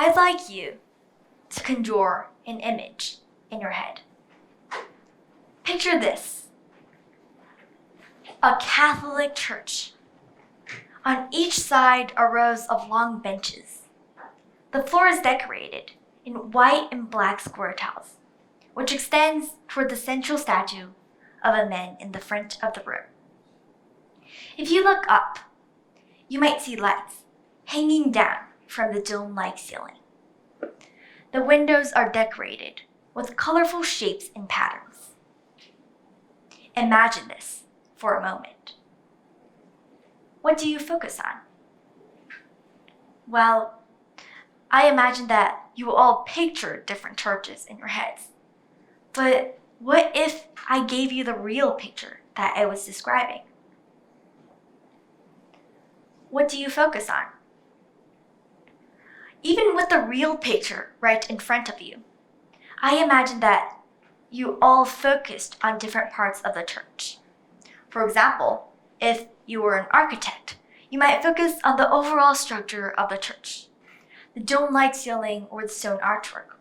I'd like you to conjure an image in your head. Picture this: a Catholic church. On each side are rows of long benches. The floor is decorated in white and black square tiles, which extends toward the central statue of a man in the front of the room. If you look up, you might see lights hanging down from the dome-like ceiling. The windows are decorated with colorful shapes and patterns. Imagine this for a moment. What do you focus on? Well, I imagine that you all picture different churches in your heads. But what if I gave you the real picture that I was describing? What do you focus on? Even with the real picture right in front of you, I imagine that you all focused on different parts of the church. For example, if you were an architect, you might focus on the overall structure of the church, the dome-like ceiling or the stone artwork.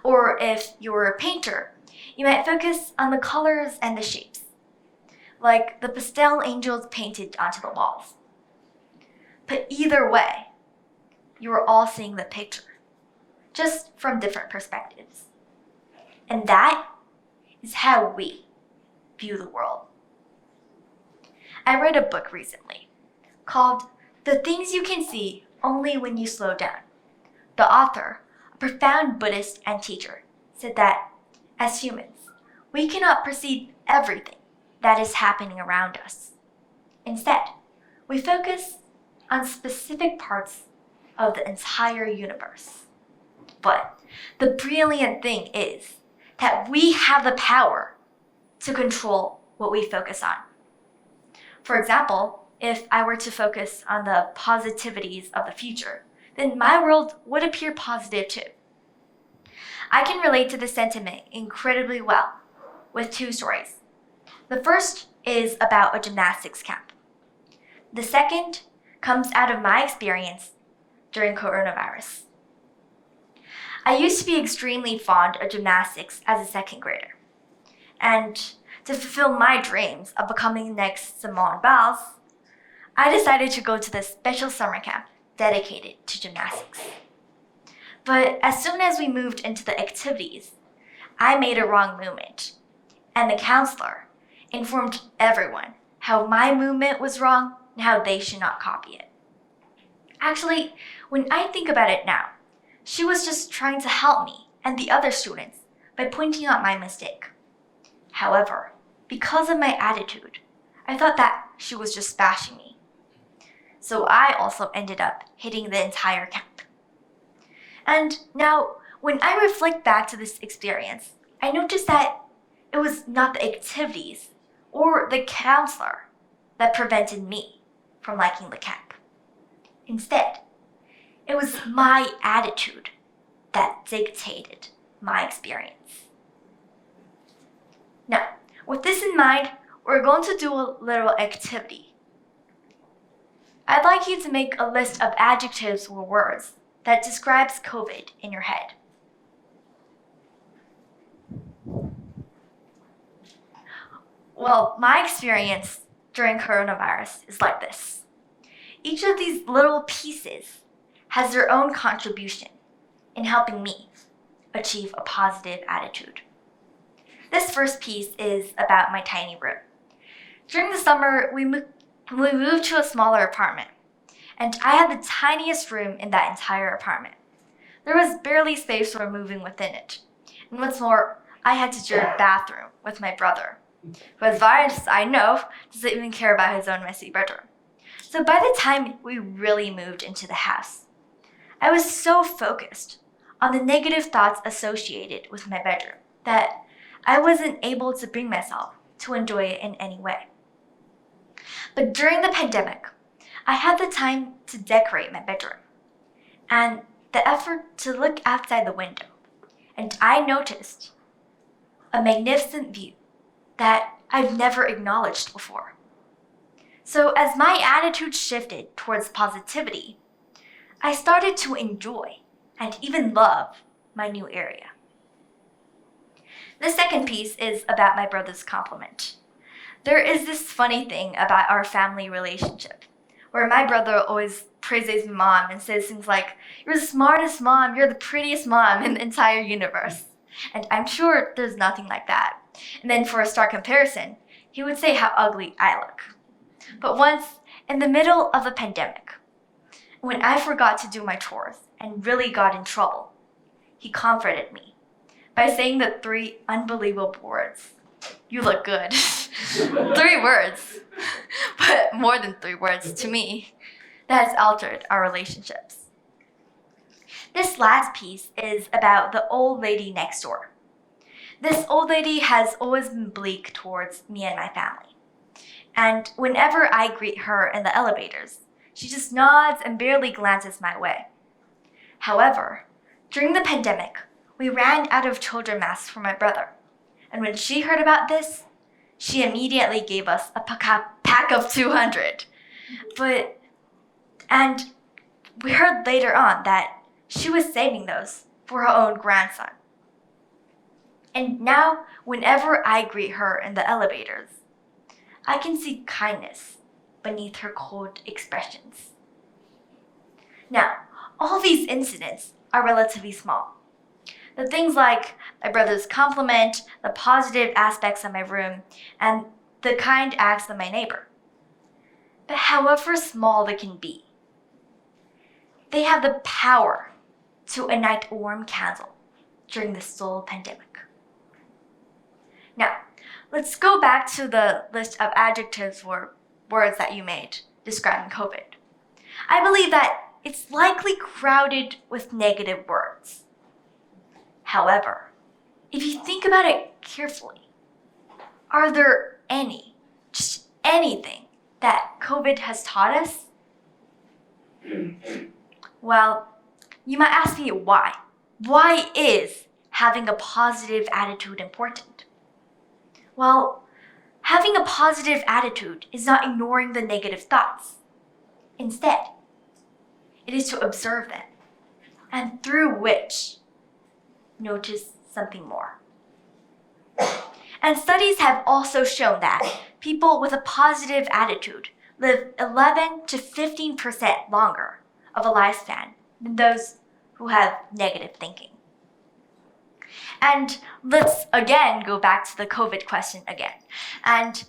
Or if you were a painter, you might focus on the colors and the shapes, like the pastel angels painted onto the walls. But either way, you are all seeing the picture, just from different perspectives. And that is how we view the world. I read a book recently called The Things You Can See Only When You Slow Down. The author, a profound Buddhist and teacher, said that as humans, we cannot perceive everything that is happening around us. Instead, we focus on specific parts of the entire universe. But the brilliant thing is that we have the power to control what we focus on. For example, if I were to focus on the positivities of the future, then my world would appear positive too. I can relate to this sentiment incredibly well with two stories. The first is about a gymnastics camp. The second comes out of my experience during coronavirus. I used to be extremely fond of gymnastics as a second grader. And to fulfill my dreams of becoming the next Simone Biles, I decided to go to this special summer camp dedicated to gymnastics. But as soon as we moved into the activities, I made a wrong movement, and the counselor informed everyone how my movement was wrong and how they should not copy it. Actually, when I think about it now, she was just trying to help me and the other students by pointing out my mistake. However, because of my attitude, I thought that she was just bashing me. So I also ended up hitting the entire camp. And now, when I reflect back to this experience, I noticed that it was not the activities or the counselor that prevented me from liking the camp. Instead, it was my attitude that dictated my experience. Now, with this in mind, we're going to do a little activity. I'd like you to make a list of adjectives or words that describes COVID in your head. Well, my experience during coronavirus is like this. Each of these little pieces has their own contribution in helping me achieve a positive attitude. This first piece is about my tiny room. During the summer, we moved to a smaller apartment, and I had the tiniest room in that entire apartment. There was barely space for moving within it. And what's more, I had to share a bathroom with my brother, who, as far as I know, doesn't even care about his own messy bedroom. So by the time we really moved into the house, I was so focused on the negative thoughts associated with my bedroom that I wasn't able to bring myself to enjoy it in any way. But during the pandemic, I had the time to decorate my bedroom and the effort to look outside the window, and I noticed a magnificent view that I've never acknowledged before. So as my attitude shifted towards positivity, I started to enjoy and even love my new area. The second piece is about my brother's compliment. There is this funny thing about our family relationship, where my brother always praises mom and says things like, "You're the smartest mom, you're the prettiest mom in the entire universe." And I'm sure there's nothing like that. And then for a stark comparison, he would say how ugly I look. But once, in the middle of a pandemic, when I forgot to do my chores and really got in trouble, he comforted me by saying the three unbelievable words, "You look good." 3 words, but more than 3 words to me, that has altered our relationships. This last piece is about the old lady next door. This old lady has always been bleak towards me and my family. And whenever I greet her in the elevators, she just nods and barely glances my way. However, during the pandemic, we ran out of children masks for my brother. And when she heard about this, she immediately gave us a pack of 200. And we heard later on that she was saving those for her own grandson. And now, whenever I greet her in the elevators, I can see kindness beneath her cold expressions. Now, all these incidents are relatively small. The things like my brother's compliment, the positive aspects of my room, and the kind acts of my neighbor. But however small they can be, they have the power to ignite a warm candle during this sole pandemic. Now, let's go back to the list of adjectives or words that you made describing COVID. I believe that it's likely crowded with negative words. However, if you think about it carefully, are there just anything that COVID has taught us? Well, you might ask me why. Why is having a positive attitude important? Well, having a positive attitude is not ignoring the negative thoughts. Instead, it is to observe them, and through which notice something more. And studies have also shown that people with a positive attitude live 11 to 15% longer of a lifespan than those who have negative thinking. And let's again go back to the COVID question again. And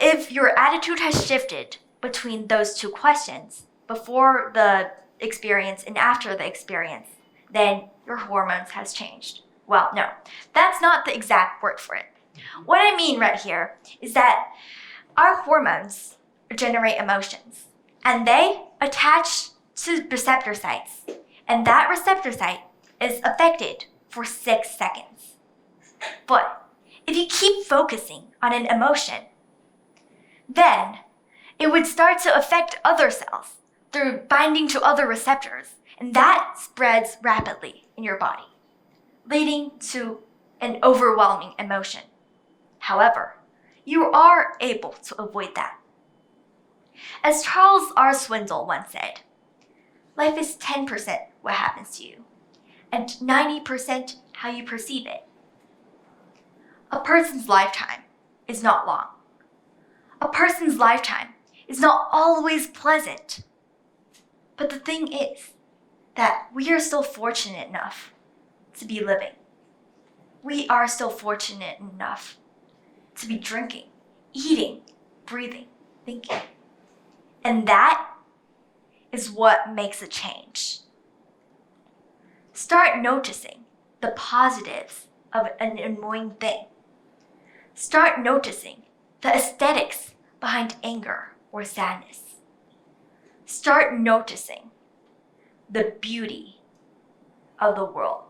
if your attitude has shifted between those 2 questions, before the experience and after the experience, then your hormones has changed. Well, no, that's not the exact word for it. What I mean right here is that our hormones generate emotions, and they attach to receptor sites, and that receptor site is affected for 6 seconds. But if you keep focusing on an emotion, then it would start to affect other cells through binding to other receptors, and that spreads rapidly in your body, leading to an overwhelming emotion. However, you are able to avoid that. As Charles R. Swindoll once said, life is 10% what happens to you, and 90% how you perceive it. A person's lifetime is not long. A person's lifetime is not always pleasant. But the thing is that we are still fortunate enough to be living. We are still fortunate enough to be drinking, eating, breathing, thinking. And that is what makes a change. Start noticing the positives of an annoying thing. Start noticing the aesthetics behind anger or sadness. Start noticing the beauty of the world.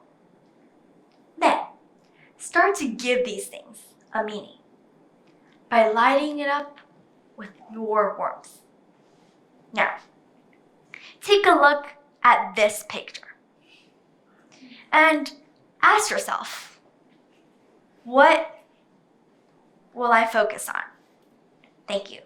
Then, start to give these things a meaning by lighting it up with your warmth. Now, take a look at this picture and ask yourself, what will I focus on? Thank you.